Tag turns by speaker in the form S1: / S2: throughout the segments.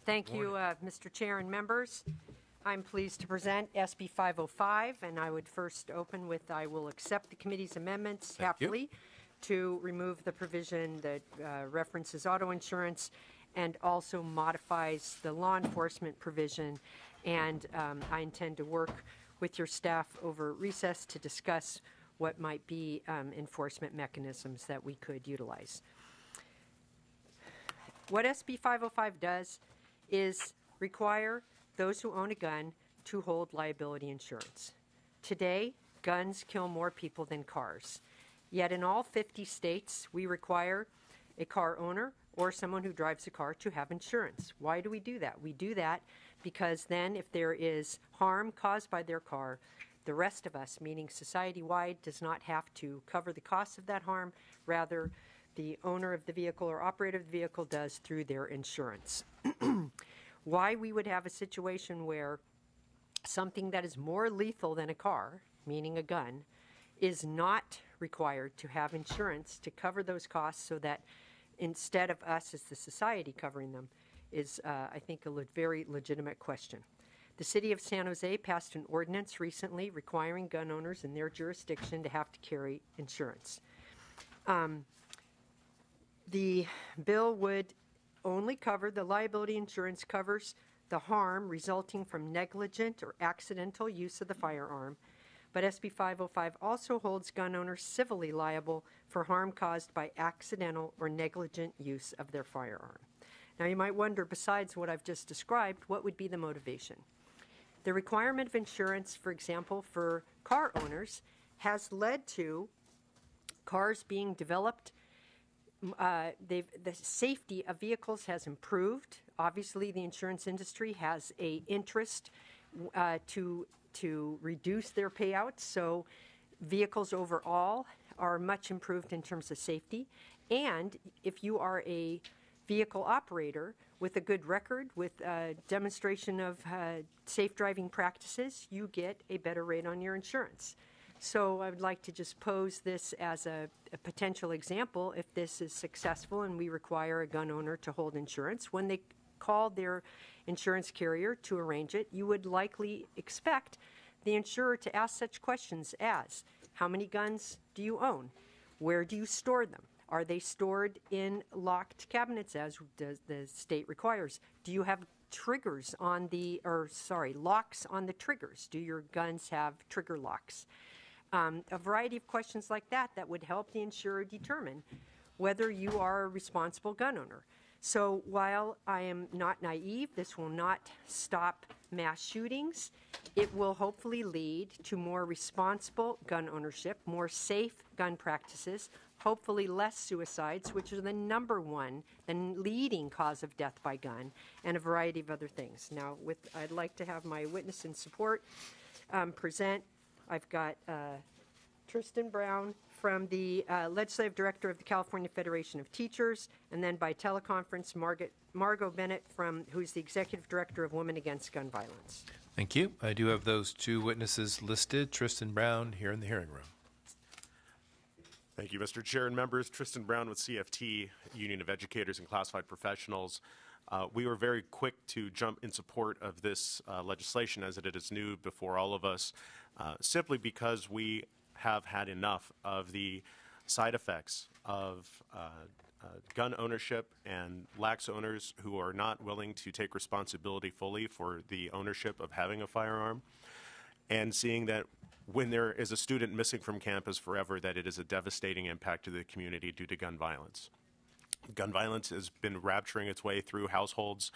S1: Thank you, Mr. Chair and members. I'm pleased to present SB505, and I would first open with I will accept the committee's amendments happily to remove the provision that references auto insurance and also modifies the law enforcement provision. And I intend to work with your staff over recess to discuss what might be enforcement mechanisms that we could utilize. What SB 505 does is require those who own a gun to hold liability insurance. Today, guns kill more people than cars. Yet in all 50 states, we require a car owner or someone who drives a car to have insurance. Why do we do that? We do that because then if there is harm caused by their car, the rest of us, meaning society-wide, does not have to cover the costs of that harm. Rather, the owner of the vehicle or operator of the vehicle does through their insurance. Why we would have a situation where something that is more lethal than a car, meaning a gun, is not required to have insurance to cover those costs so that instead of us as the society covering them is, I think, a very legitimate question. The City of San Jose passed an ordinance recently requiring gun owners in their jurisdiction to have to carry insurance. The bill would only cover, the liability insurance covers the harm resulting from negligent or accidental use of the firearm, but SB 505 also holds gun owners civilly liable for harm caused by accidental or negligent use of their firearm. Now you might wonder, besides what I've just described, what would be the motivation? The requirement of insurance, for example, for car owners has led to cars being developed. The safety of vehicles has improved. Obviously, the insurance industry has an interest to reduce their payouts, so vehicles overall are much improved in terms of safety. And if you are a vehicle operator with a good record, with a demonstration of safe driving practices, you get a better rate on your insurance. So I would like to just pose this as a potential example. If this is successful and we require a gun owner to hold insurance, when they call their insurance carrier to arrange it, you would likely expect the insurer to ask such questions as, how many guns do you own? Where do you store them? Are they stored in locked cabinets as the state requires? Do you have triggers on the, locks on the triggers? Do your guns have trigger locks? A variety of questions like that would help the insurer determine whether you are a responsible gun owner. So while I am not naive, this will not stop mass shootings. It will hopefully lead to more responsible gun ownership, more safe gun practices, hopefully less suicides, which are the the leading cause of death by gun, and a variety of other things. Now, I'd like to have my witness in support present. I've got Tristan Brown from the Legislative Director of the California Federation of Teachers, and then by teleconference, Margot Bennett, who's the Executive Director of Women Against Gun Violence.
S2: Thank you. I do have those two witnesses listed. Tristan Brown here in the hearing room.
S3: Thank you, Mr. Chair and members. Tristan Brown with CFT, Union of Educators and Classified Professionals. We were very quick to jump in support of this legislation as it is new before all of us, simply because we have had enough of the side effects of gun ownership and lax owners who are not willing to take responsibility fully for the ownership of having a firearm, and seeing that when there is a student missing from campus forever, that it is a devastating impact to the community due to gun violence. Gun violence has been rapturing its way through households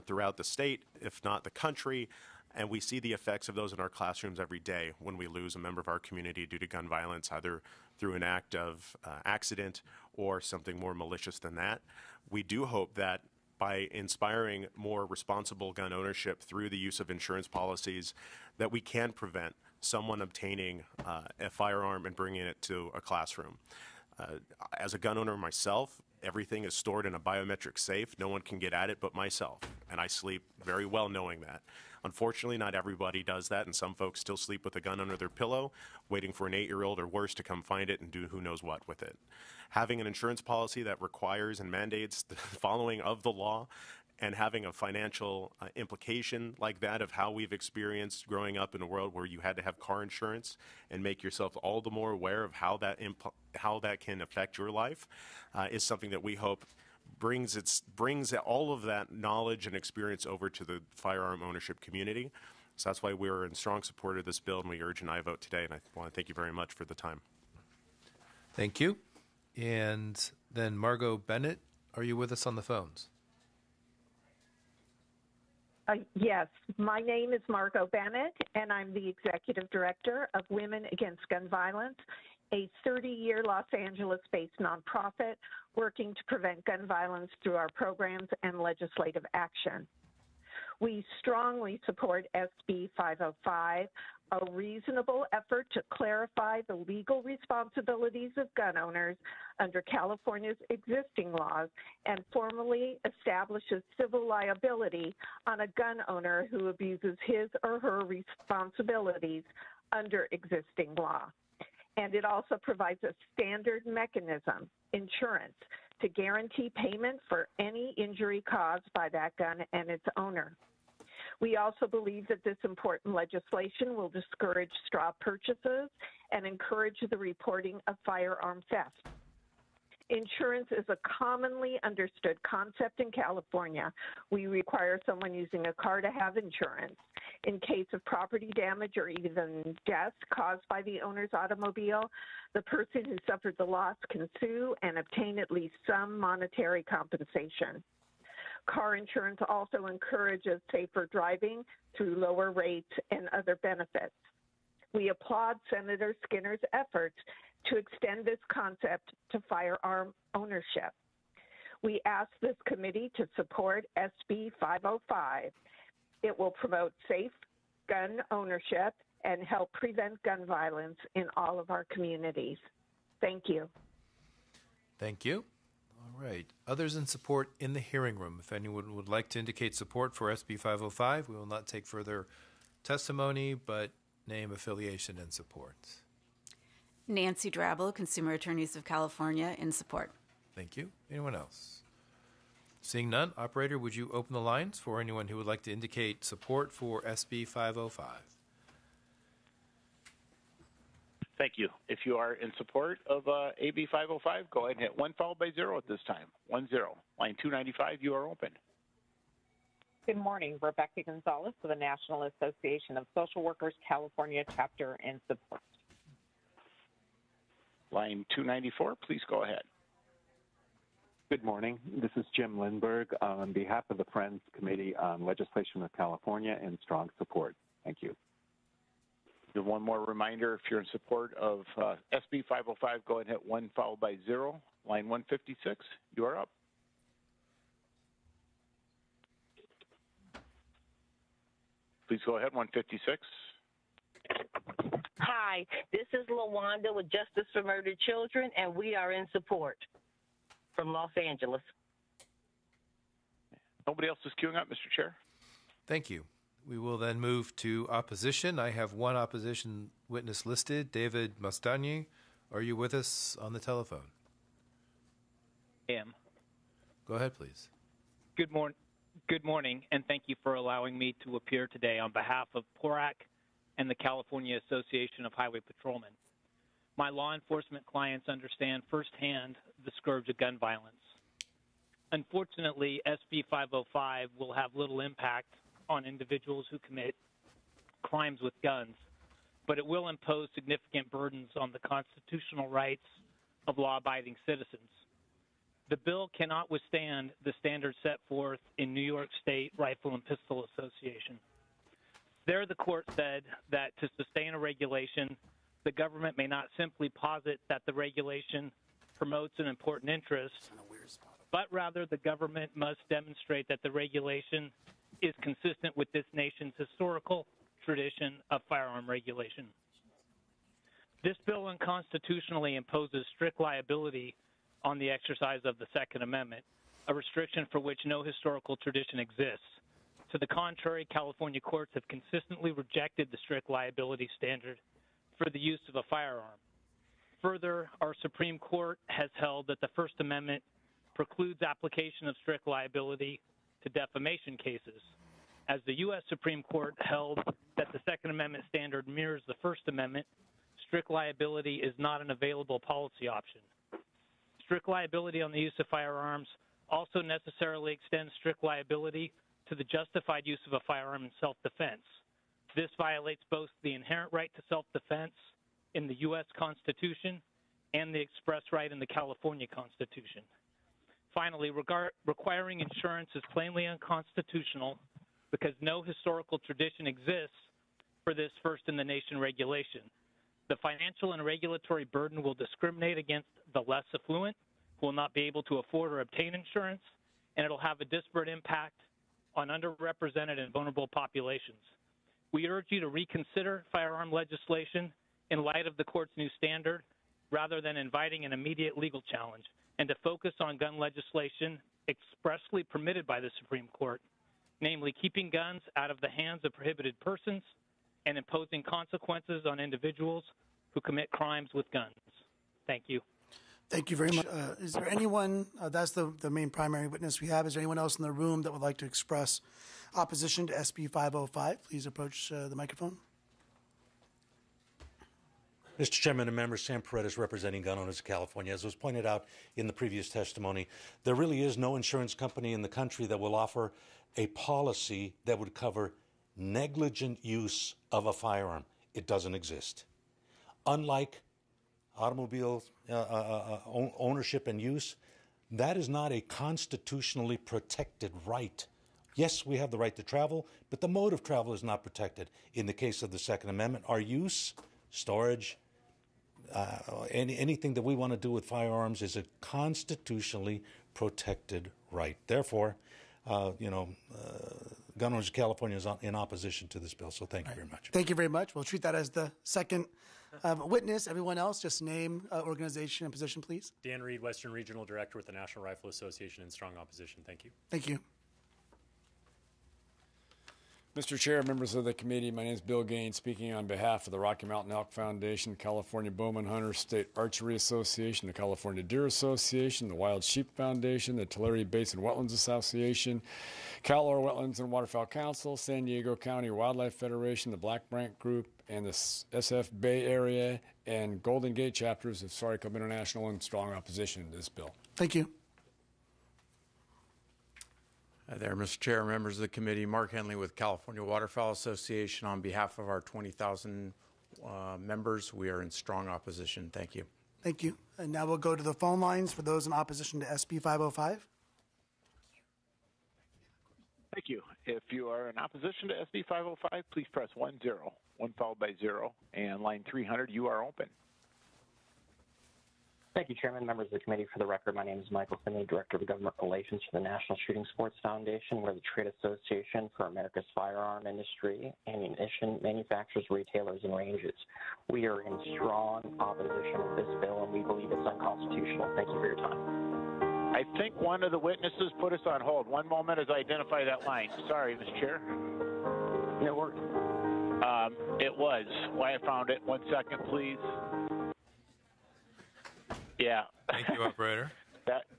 S3: throughout the state, if not the country, and we see the effects of those in our classrooms every day when we lose a member of our community due to gun violence, either through an act of accident or something more malicious than that. We do hope that by inspiring more responsible gun ownership through the use of insurance policies, that we can prevent someone obtaining a firearm and bringing it to a classroom. As a gun owner myself, everything is stored in a biometric safe. No one can get at it but myself, and I sleep very well knowing that. Unfortunately, not everybody does that, and some folks still sleep with a gun under their pillow, waiting for an 8-year-old or worse to come find it and do who knows what with it. Having an insurance policy that requires and mandates the following of the law and having a financial implication like that of how we've experienced growing up in a world where you had to have car insurance and make yourself all the more aware of how that can affect your life is something that we hope brings all of that knowledge and experience over to the firearm ownership community. So that's why we're in strong support of this bill, and we urge an aye vote today. And I want to thank you very much for the time.
S2: Thank you. And then Margot Bennett, are you with us on the phones?
S4: Yes, my name is Margot Bennett, and I'm the Executive Director of Women Against Gun Violence, a 30-year Los Angeles-based nonprofit working to prevent gun violence through our programs and legislative action. We strongly support SB 505, a reasonable effort to clarify the legal responsibilities of gun owners under California's existing laws and formally establishes civil liability on a gun owner who abuses his or her responsibilities under existing law. And it also provides a standard mechanism, insurance, to guarantee payment for any injury caused by that gun and its owner. We also believe that this important legislation will discourage straw purchases and encourage the reporting of firearm theft. Insurance is a commonly understood concept in California. We require someone using a car to have insurance. In case of property damage or even death caused by the owner's automobile, the person who suffered the loss can sue and obtain at least some monetary compensation. Car insurance also encourages safer driving through lower rates and other benefits. We applaud Senator Skinner's efforts to extend this concept to firearm ownership. We ask this committee to support SB 505. It will promote safe gun ownership and help prevent gun violence in all of our communities. Thank you.
S2: Thank you. All right. Others in support in the hearing room. If anyone would like to indicate support for SB 505, we will not take further testimony, but name, affiliation, and support.
S5: Nancy Drabble, Consumer Attorneys of California, in support.
S2: Thank you. Anyone else? Seeing none, operator, would you open the lines for anyone who would like to indicate support for SB 505?
S6: Thank you. If you are in support of AB 505, go ahead and hit 1 followed by 0 at this time. 10. Line 295, you are open.
S7: Good morning. Rebecca Gonzalez for the National Association of Social Workers, California chapter in support.
S6: Line 294, please go ahead.
S8: Good morning. This is Jim Lindberg on behalf of the Friends Committee on Legislation of California in strong support. Thank you.
S6: One more reminder, if you're in support of SB 505, go ahead and hit 1 followed by 0. Line 156, you are up. Please go ahead, 156.
S9: Hi, this is LaWanda with Justice for Murdered Children, and we are in support from Los Angeles.
S6: Nobody else is queuing up, Mr. Chair.
S2: Thank you. We will then move to opposition. I have one opposition witness listed, David Mastani. Are you with us on the telephone?
S10: I am.
S2: Go ahead, please.
S10: Good morning, and thank you for allowing me to appear today on behalf of PORAC and the California Association of Highway Patrolmen. My law enforcement clients understand firsthand the scourge of gun violence. Unfortunately, SB 505 will have little impact on individuals who commit crimes with guns, but it will impose significant burdens on the constitutional rights of law-abiding citizens. The bill cannot withstand the standards set forth in New York State Rifle and Pistol Association. There, the court said that to sustain a regulation, the government may not simply posit that the regulation promotes an important interest, but rather the government must demonstrate that the regulation is consistent with this nation's historical tradition of firearm regulation. This bill unconstitutionally imposes strict liability on the exercise of the Second Amendment, a restriction for which no historical tradition exists. To the contrary, California courts have consistently rejected the strict liability standard for the use of a firearm. Further, our Supreme Court has held that the First Amendment precludes application of strict liability to to defamation cases. As the U.S. Supreme Court held that the Second Amendment standard mirrors the First Amendment, strict liability is not an available policy option. Strict liability on the use of firearms also necessarily extends strict liability to the justified use of a firearm in self-defense. This violates both the inherent right to self-defense in the U.S. Constitution and the express right in the California Constitution. Finally, requiring insurance is plainly unconstitutional because no historical tradition exists for this first-in-the-nation regulation. The financial and regulatory burden will discriminate against the less affluent, who will not be able to afford or obtain insurance, and it'll have a disparate impact on underrepresented and vulnerable populations. We urge you to reconsider firearm legislation in light of the court's new standard rather than inviting an immediate legal challenge, and to focus on gun legislation expressly permitted by the Supreme Court, namely keeping guns out of the hands of prohibited persons and imposing consequences on individuals who commit crimes with guns. Thank you.
S11: Thank you very much. Is there anyone, that's the main primary witness we have, is there anyone else in the room that would like to express opposition to SB 505? Please approach the microphone.
S12: Mr. Chairman and members, Sam Paredes representing Gun Owners of California. As was pointed out in the previous testimony, there really is no insurance company in the country that will offer a policy that would cover negligent use of a firearm. It doesn't exist. Unlike automobile ownership and use, that is not a constitutionally protected right. Yes, we have the right to travel, but the mode of travel is not protected. In the case of the Second Amendment, our use, storage, anything that we want to do with firearms is a constitutionally protected right. Therefore, Gun Owners of California is in opposition to this bill, so thank you very much.
S11: Thank you very much. We'll treat that as the second witness. Everyone else, just name, organization, and position, please.
S13: Dan Reed, Western Regional Director with the National Rifle Association, in strong opposition. Thank you.
S11: Thank you.
S14: Mr. Chair, members of the committee, my name is Bill Gaines, speaking on behalf of the Rocky Mountain Elk Foundation, California Bowman Hunter State Archery Association, the California Deer Association, the Wild Sheep Foundation, the Tulare Basin Wetlands Association, Cal-Or Wetlands and Waterfowl Council, San Diego County Wildlife Federation, the Black Brant Group, and the SF Bay Area and Golden Gate chapters of Sorry Club International in strong opposition to this bill.
S11: Thank you.
S15: Hi there, Mr. Chair, members of the committee. Mark Henley with California Waterfowl Association. On behalf of our 20,000 members, we are in strong opposition. Thank you.
S11: Thank you. And now we'll go to the phone lines for those in opposition to SB 505.
S6: Thank you. If you are in opposition to SB 505, please press 10, 1 followed by 0, and line 300, you are open.
S16: Thank you, Chairman, members of the committee. For the record, my name is Michael Finley, Director of Government Relations for the National Shooting Sports Foundation. We're the trade association for America's firearm industry, ammunition manufacturers, retailers, and ranges. We are in strong opposition of this bill, and we believe it's unconstitutional. Thank you for your time.
S6: I think one of the witnesses put us on hold. One moment as I identify that line. Sorry, Mr. Chair.
S16: No worries.
S6: It was. Why I found it. 1 second, please. Yeah.
S2: Thank you, operator.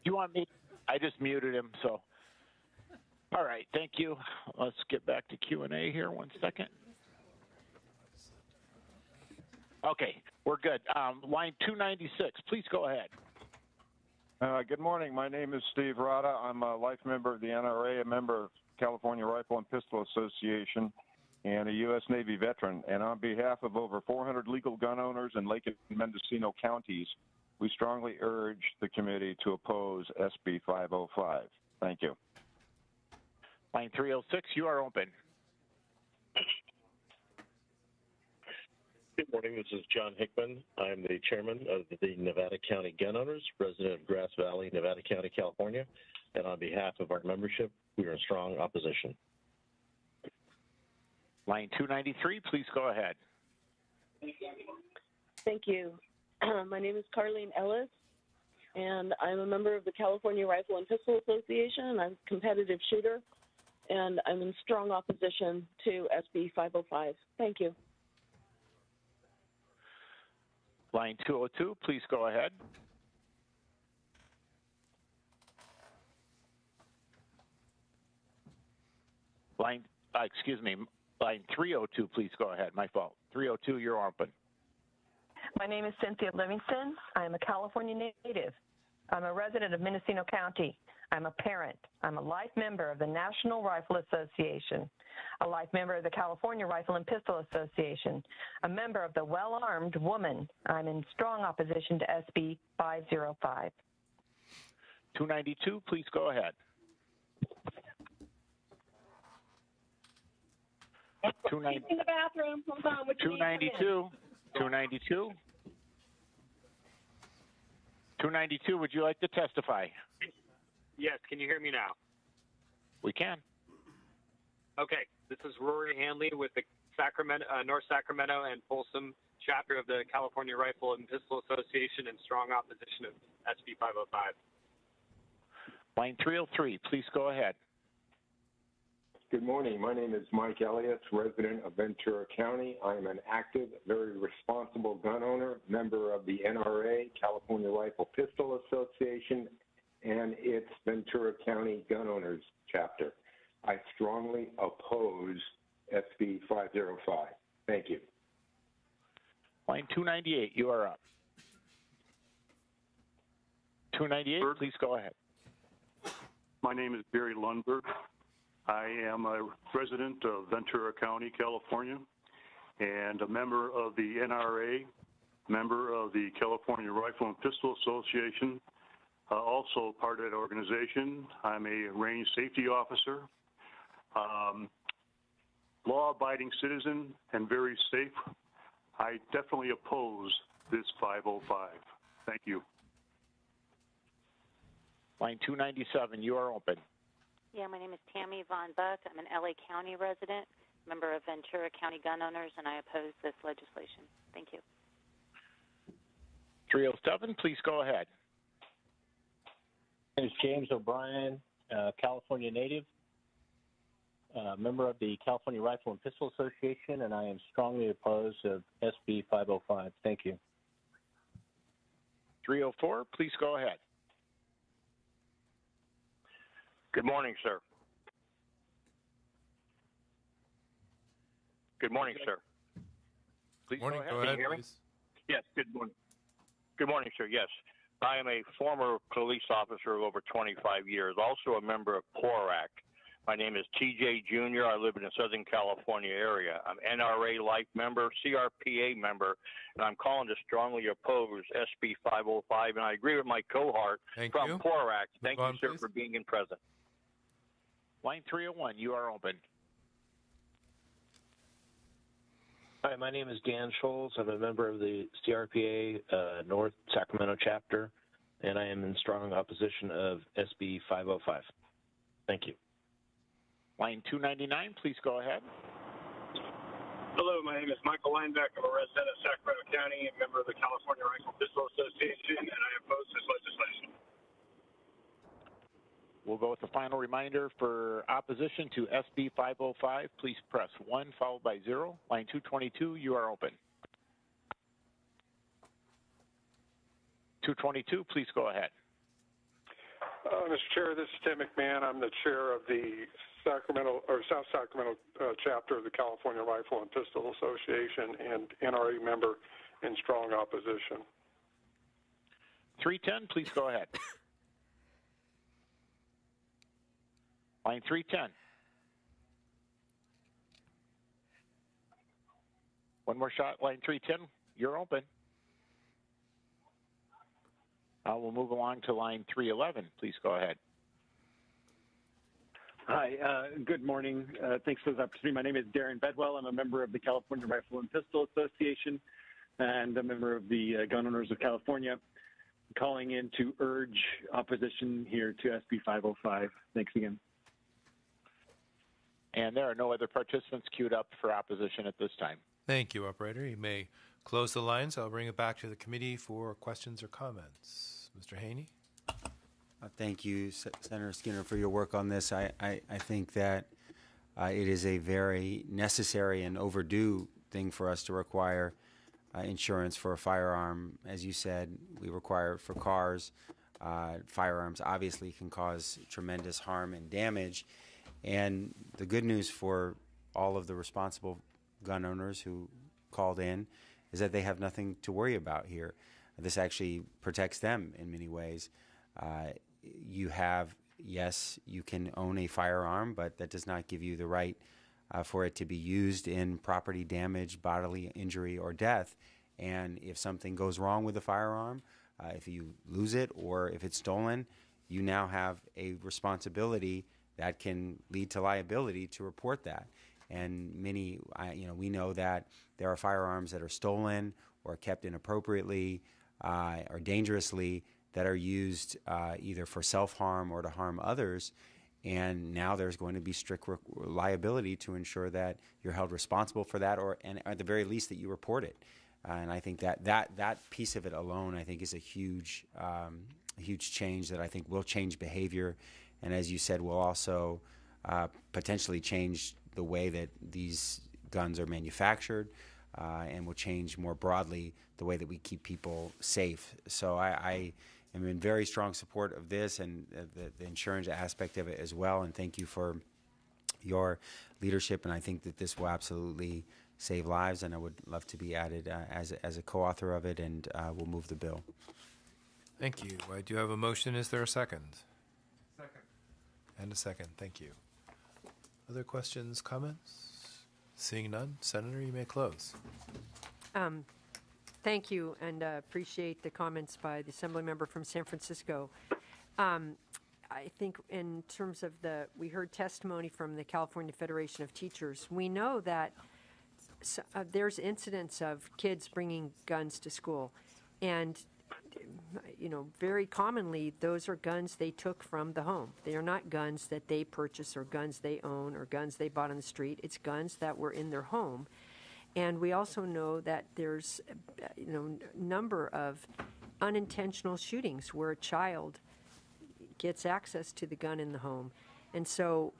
S6: You want me? I just muted him, so. All right, thank you. Let's get back to Q&A here. 1 second. Okay, we're good. Line 296, please go ahead.
S17: Good morning. My name is Steve Rada. I'm a life member of the NRA, a member of California Rifle and Pistol Association, and a U.S. Navy veteran. And on behalf of over 400 legal gun owners in Lake and Mendocino counties, we strongly urge the committee to oppose SB 505. Thank you.
S6: Line 306, you are open.
S18: Good morning. This is John Hickman. I'm the chairman of the Nevada County Gun Owners, resident of Grass Valley, Nevada County, California. And on behalf of our membership, we are in strong opposition.
S6: Line 293, please go ahead.
S19: Thank you. My name is Carlene Ellis, and I'm a member of the California Rifle and Pistol Association, and I'm a competitive shooter, and I'm in strong opposition to SB 505. Thank you.
S6: Line 202, please go ahead. Line 302, please go ahead. My fault. 302, you're open.
S9: My name is Cynthia Livingston. I am a California native. I'm a resident of Mendocino County. I'm a parent. I'm a life member of the National Rifle Association, a life member of the California Rifle and Pistol Association, a member of the Well-Armed Woman. I'm in strong opposition to SB 505.
S6: 292, please go ahead. 292.
S19: In the bathroom. Hold on.
S6: 292. 292. 292, would you like to testify?
S20: Yes, can you hear me now?
S6: We can.
S20: Okay, this is Rory Hanley with the North Sacramento and Folsom chapter of the California Rifle and Pistol Association in strong opposition of SB 505.
S6: Line 303, please go ahead.
S21: Good morning. My name is Mike Elliott, resident of Ventura County. I am an active, very responsible gun owner, member of the NRA, California Rifle Pistol Association, and its Ventura County Gun Owners chapter. I strongly oppose SB 505. Thank you.
S6: Line 298, you are up. 298, please go ahead.
S22: My name is Barry Lundberg. I am a resident of Ventura County, California, and a member of the NRA, member of the California Rifle and Pistol Association, also part of that organization. I'm a range safety officer, law-abiding citizen, and very safe. I definitely oppose this 505. Thank you.
S6: Line 297, you are open.
S23: Yeah, my name is Tammy Von Buck. I'm an LA County resident, member of Ventura County Gun Owners, and I oppose this legislation. Thank you.
S6: 307, please go ahead.
S18: My name is James O'Brien, California native, member of the California Rifle and Pistol Association, and I am strongly opposed of SB 505. Thank you.
S6: 304, please go ahead.
S24: Good morning, sir. Good morning, sir.
S6: Please
S2: Morning,
S6: go ahead.
S2: go ahead, please.
S24: Yes, good morning. Good morning, sir. Yes. I am a former police officer of over 25 years, also a member of PORAC. My name is TJ Jr. I live in the Southern California area. I'm NRA Life member, CRPA member, and I'm calling to strongly oppose SB 505, and I agree with my cohort from PORAC. Thank you, sir, for being in present.
S6: Line 301, you are open.
S18: Hi, my name is Dan Scholes. I'm a member of the CRPA North Sacramento chapter, and I am in strong opposition of SB 505. Thank you.
S6: Line 299, please go ahead.
S25: Hello, my name is Michael Lineback. I'm a resident of Sacramento County, a member of the California Rifle Pistol Association, and I oppose this legislation.
S6: We'll go with the final reminder for opposition to SB 505. Please press 1 followed by 0. Line 222, you are open. 222, please go ahead.
S26: Mr. Chair, this is Tim McMahon. I'm the chair of the South Sacramento chapter of the California Rifle and Pistol Association and NRA member in strong opposition.
S6: 310, please go ahead. Line 310. One more shot, line 310. You're open. We'll move along to line 311. Please go ahead.
S27: Hi, good morning. Thanks for this opportunity. My name is Darren Bedwell. I'm a member of the California Rifle and Pistol Association and a member of the Gun Owners of California. I'm calling in to urge opposition here to SB 505. Thanks again.
S6: And there are no other participants queued up for opposition at this time.
S2: Thank you, operator. You may close the lines. I'll bring it back to the committee for questions or comments. Mr. Haney?
S28: Thank you, Senator Skinner, for your work on this. I think that it is a very necessary and overdue thing for us to require insurance for a firearm. As you said, we require it for cars. Firearms obviously can cause tremendous harm and damage. And the good news for all of the responsible gun owners who called in is that they have nothing to worry about here. This actually protects them in many ways. Yes, you can own a firearm, but that does not give you the right for it to be used in property damage, bodily injury, or death. And if something goes wrong with the firearm, if you lose it or if it's stolen, you now have a responsibility that can lead to liability to report that. And we know that there are firearms that are stolen or kept inappropriately or dangerously that are used either for self-harm or to harm others. And now there's going to be strict liability to ensure that you're held responsible for that, and at the very least that you report it. And I think that piece of it alone, I think, is a huge change that I think will change behavior, and as you said, will also potentially change the way that these guns are manufactured, and will change more broadly the way that we keep people safe. So I am in very strong support of this and the insurance aspect of it as well. And thank you for your leadership. And I think that this will absolutely save lives. And I would love to be added as a co-author of it. And we'll move the bill.
S2: Thank you. I do have a motion. Is there a second? Second. And a second. Thank you. Other questions, comments? Seeing none, Senator, you may close.
S1: Thank you, and appreciate the comments by the Assembly member from San Francisco. I think in terms of we heard testimony from the California Federation of Teachers. We know that there's incidents of kids bringing guns to school, and very commonly those are guns they took from the home. They are not guns that they purchase or guns they own or guns they bought on the street. It's guns that were in their home. And we also know that there's a number of unintentional shootings where a child gets access to the gun in the home. And so,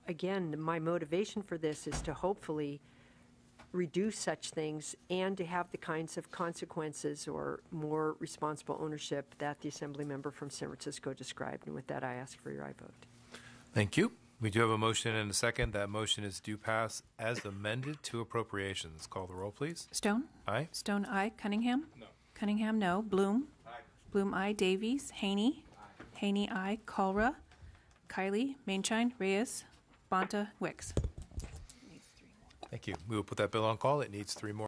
S1: again, my motivation for this is to hopefully reduce such things and to have the kinds of consequences or more responsible ownership that the Assembly member from San Francisco described. And with that, I ask for your aye vote.
S2: Thank you. We do have a motion and a second. That motion is due pass as amended to appropriations. Call the roll, please.
S3: Stone?
S2: Aye.
S3: Stone, aye. Cunningham?
S2: No.
S3: Cunningham, no. Bloom? Aye. Bloom, aye. Davies? Haney? Aye. Haney, aye. Kalra? Kiley? Mainshine? Reyes? Bonta? Wicks?
S2: Thank you. We will put that bill on call. It needs 3 more.